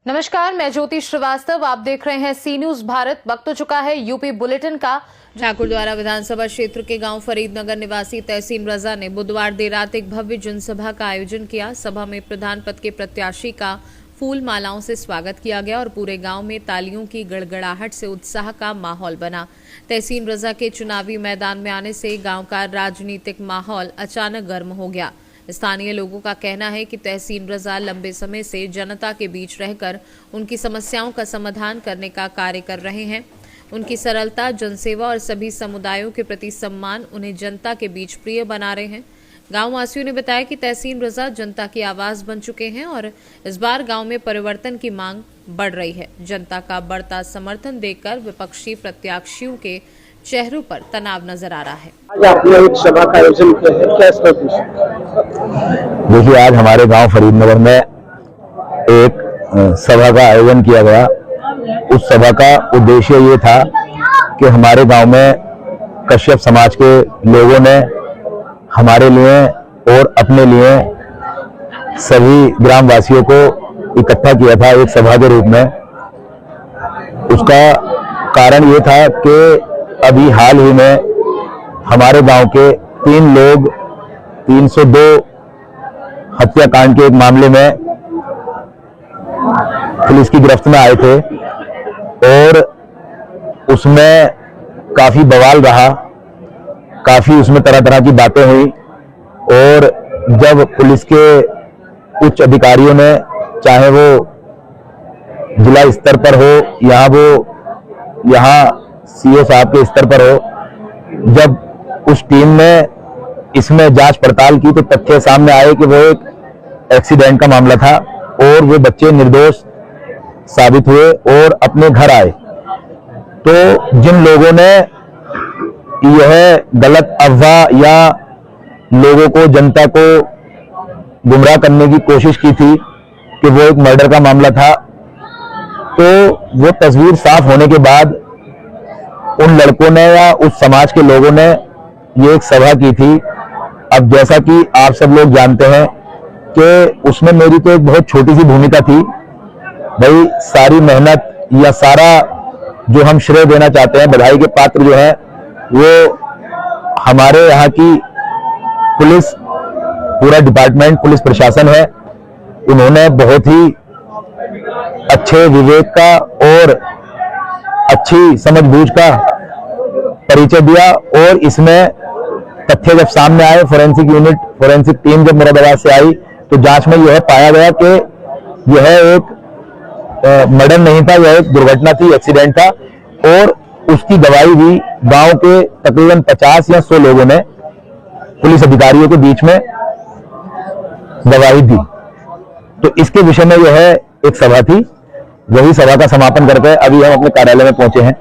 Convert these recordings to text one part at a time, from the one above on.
नमस्कार, मैं ज्योति श्रीवास्तव। आप देख रहे हैं सी न्यूज भारत। वक्त हो चुका है यूपी बुलेटिन का। ठाकुरद्वारा विधानसभा क्षेत्र के गांव फरीदनगर निवासी तहसीन रजा ने बुधवार देर रात एक भव्य जनसभा का आयोजन किया। सभा में प्रधान पद के प्रत्याशी का फूल मालाओं से स्वागत किया गया और पूरे गांव में तालियों की गड़गड़ाहट से उत्साह का माहौल बना। तहसीन रजा के चुनावी मैदान में आने से गांव का राजनीतिक माहौल अचानक गर्म हो गया। स्थानीय लोगों का कहना है कि तहसीन रजा लंबे समय से जनता के बीच रहकर उनकी समस्याओं का समाधान करने का कार्य कर रहे हैं। उनकी सरलता, जनसेवा और सभी समुदायों के प्रति सम्मान उन्हें जनता के बीच प्रिय बना रहे हैं। गांव वासियों ने बताया कि तहसीन रजा जनता की आवाज बन चुके हैं और इस बार गांव में परिवर्तन की मांग बढ़ रही है। जनता का बढ़ता समर्थन देखकर विपक्षी प्रत्याशियों के चेहरों पर तनाव नजर आ रहा है। आज आपने एक सभा का आयोजन किया है, क्या इसका उद्देश्य? देखिए, आज हमारे गांव फरीदनगर में एक सभा का आयोजन किया गया। उस सभा का उद्देश्य ये था कि हमारे गांव में कश्यप समाज के लोगों ने हमारे लिए और अपने लिए सभी ग्रामवासियों को इकट्ठा किया था एक सभा के रूप में। उसका कारण ये था कि अभी हाल ही में हमारे गांव के 3 लोग 302 हत्याकांड के एक मामले में पुलिस की गिरफ्त में आए थे और उसमें काफी बवाल रहा, काफी उसमें तरह तरह की बातें हुई। और जब पुलिस के उच्च अधिकारियों ने, चाहे वो जिला स्तर पर हो या वो यहाँ सीओ साहब के स्तर पर हो, जब उस टीम ने इसमें जांच पड़ताल की तो तथ्य सामने आए कि वो एक एक्सीडेंट का मामला था और वो बच्चे निर्दोष साबित हुए और अपने घर आए। तो जिन लोगों ने यह गलत अफवाह या लोगों को, जनता को गुमराह करने की कोशिश की थी कि वो एक मर्डर का मामला था, तो वो तस्वीर साफ होने के बाद उन लड़कों ने या उस समाज के लोगों ने ये एक सभा की थी। अब जैसा कि आप सब लोग जानते हैं कि उसमें मेरी तो एक बहुत छोटी सी भूमिका थी। भाई, सारी मेहनत या सारा जो हम श्रेय देना चाहते हैं, बधाई के पात्र जो है वो हमारे यहाँ की पुलिस, पूरा डिपार्टमेंट, पुलिस प्रशासन है। उन्होंने बहुत ही अच्छे विवेक का और अच्छी समझबूझ का परिचय दिया। और इसमें तथ्य जब सामने आए, फोरेंसिक यूनिट, फोरेंसिक टीम जब मुरादाबाद से आई तो जांच में यह पाया गया कि यह एक मर्डर नहीं था, यह एक दुर्घटना थी, एक्सीडेंट था। और उसकी गवाही भी गांव के तकरीबन 50 या 100 लोगों ने पुलिस अधिकारियों के बीच में गवाही दी। तो इसके विषय में यह एक सभा थी। वही सभा का समापन करके अभी हम अपने कार्यालय में पहुंचे हैं।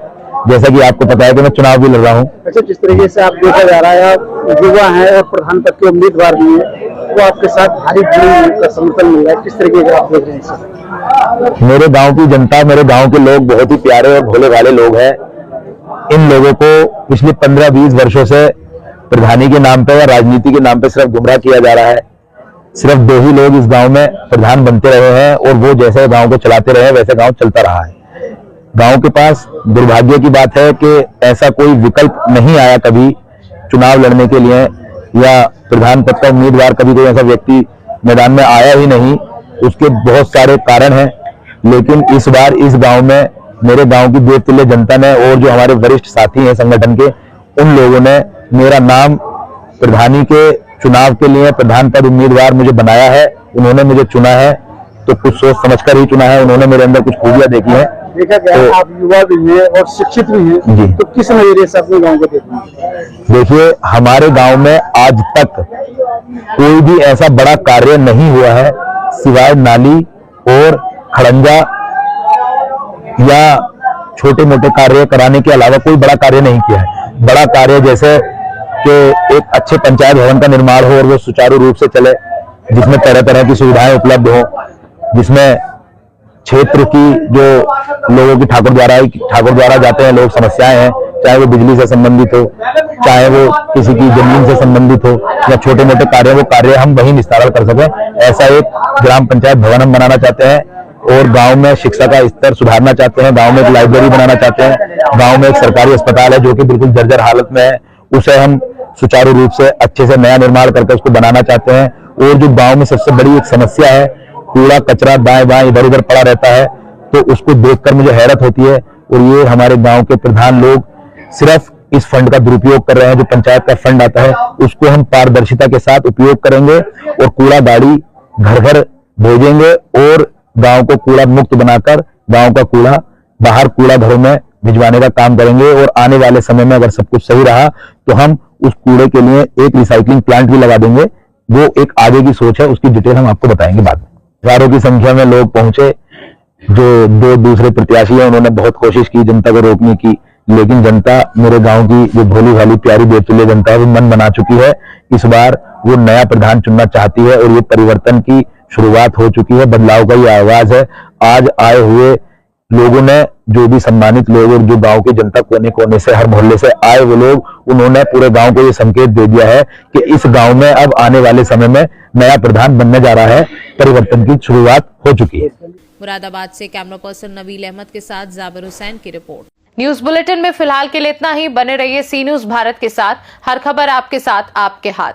जैसा कि आपको पता है कि मैं चुनाव भी लड़ रहा हूं। अच्छा, जिस तरीके से आप देखा जा रहा है, आप युवा हैं और प्रधान पद के उम्मीदवार भी हैं, वो आपके साथ भारी भीड़ का समर्थन मिल रहा है, किस तरीके का आप देख रहे हैं? मेरे गांव की जनता, मेरे गांव के लोग बहुत ही प्यारे और भोले भाले लोग हैं। इन लोगों को पिछले 15-20 वर्षों से प्रधानी के नाम पे या राजनीति के नाम पे सिर्फ गुमराह किया जा रहा है। सिर्फ 2 ही लोग इस गांव में प्रधान बनते रहे हैं और वो जैसे गांव को चलाते रहे वैसे गांव चलता रहा है। गांव के पास दुर्भाग्य की बात है कि ऐसा कोई विकल्प नहीं आया कभी चुनाव लड़ने के लिए, या प्रधान पद का उम्मीदवार कभी कोई ऐसा व्यक्ति मैदान में आया ही नहीं। उसके बहुत सारे कारण हैं, लेकिन इस बार इस गांव में मेरे गांव की देवतुल्य जनता ने और जो हमारे वरिष्ठ साथी हैं संगठन के, उन लोगों ने मेरा नाम प्रधानी के चुनाव के लिए प्रधान पद उम्मीदवार मुझे बनाया है। उन्होंने मुझे चुना है तो कुछ सोच समझकर ही चुना है। उन्होंने मेरे अंदर कुछ खूबियां देखी हैं। देखा गया तो, आप युवा भी हैं और शिक्षित भी हैं जी, तो किस नजरिए से अपने गांव को देखना? देखिए, हमारे गांव में आज तक कोई भी ऐसा बड़ा कार्य नहीं हुआ है सिवाय नाली और खड़ंजा या छोटे मोटे कार्य कराने के अलावा कोई बड़ा कार्य नहीं किया है। बड़ा कार्य जैसे कि एक अच्छे पंचायत भवन का निर्माण हो और वो सुचारू रूप से चले, जिसमें तरह तरह की सुविधाएं उपलब्ध हो, जिसमें क्षेत्र की जो लोगों की ठाकुर द्वारा जाते हैं लोग, समस्याएं हैं, चाहे वो बिजली से संबंधित हो, चाहे वो किसी की जमीन से संबंधित हो या छोटे मोटे कार्य, वो कार्य हम वहीं निस्तारण कर सकें। ऐसा एक ग्राम पंचायत भवन हम बनाना चाहते हैं और गांव में शिक्षा का स्तर सुधारना चाहते हैं, गांव में एक लाइब्रेरी बनाना चाहते हैं, गांव में एक सरकारी अस्पताल है जो कि बिल्कुल जर्जर हालत में है, उसे हम सुचारू रूप से अच्छे से नया निर्माण करके उसको बनाना चाहते हैं। और जो गांव में सबसे बड़ी एक समस्या है, कूड़ा कचरा दाएं बाएं इधर उधर पड़ा रहता है, तो उसको देखकर मुझे हैरत होती है। और ये हमारे गांव के प्रधान लोग सिर्फ इस फंड का दुरुपयोग कर रहे हैं। जो पंचायत का फंड आता है उसको हम पारदर्शिता के साथ उपयोग करेंगे और कूड़ा गाड़ी घर घर भेजेंगे और गांव को कूड़ा मुक्त बनाकर गांव का कूड़ा बाहर कूड़ा घरों में भिजवाने का काम करेंगे। और आने वाले समय में अगर सब कुछ सही रहा तो हम उस कूड़े के लिए एक रिसाइकलिंग प्लांट भी लगा देंगे। वो एक आगे की सोच है, उसकी डिटेल हम आपको बताएंगे बाद में। हजारों की संख्या में लोग पहुंचे। जो दो दूसरे प्रत्याशी हैं उन्होंने बहुत कोशिश की जनता को रोकने की, लेकिन जनता मेरे गांव की जो भोली भाली प्यारी बेतुल्य जनता है वो मन बना चुकी है। इस बार वो नया प्रधान चुनना चाहती है और ये परिवर्तन की शुरुआत हो चुकी है, बदलाव का ये आवाज है। आज आए हुए लोगों ने, जो भी सम्मानित लोग और जो गांव की जनता कोने कोने से हर मोहल्ले से आए वो लोग, उन्होंने पूरे गांव को ये संकेत दे दिया है कि इस गांव में अब आने वाले समय में नया प्रधान बनने जा रहा है, परिवर्तन की शुरुआत हो चुकी है। मुरादाबाद से कैमरा पर्सन नवील अहमद के साथ जाबिर हुसैन की रिपोर्ट। न्यूज बुलेटिन में फिलहाल के लिए इतना ही। बने रहिए सी न्यूज भारत के साथ, हर खबर आपके साथ, आपके हाथ।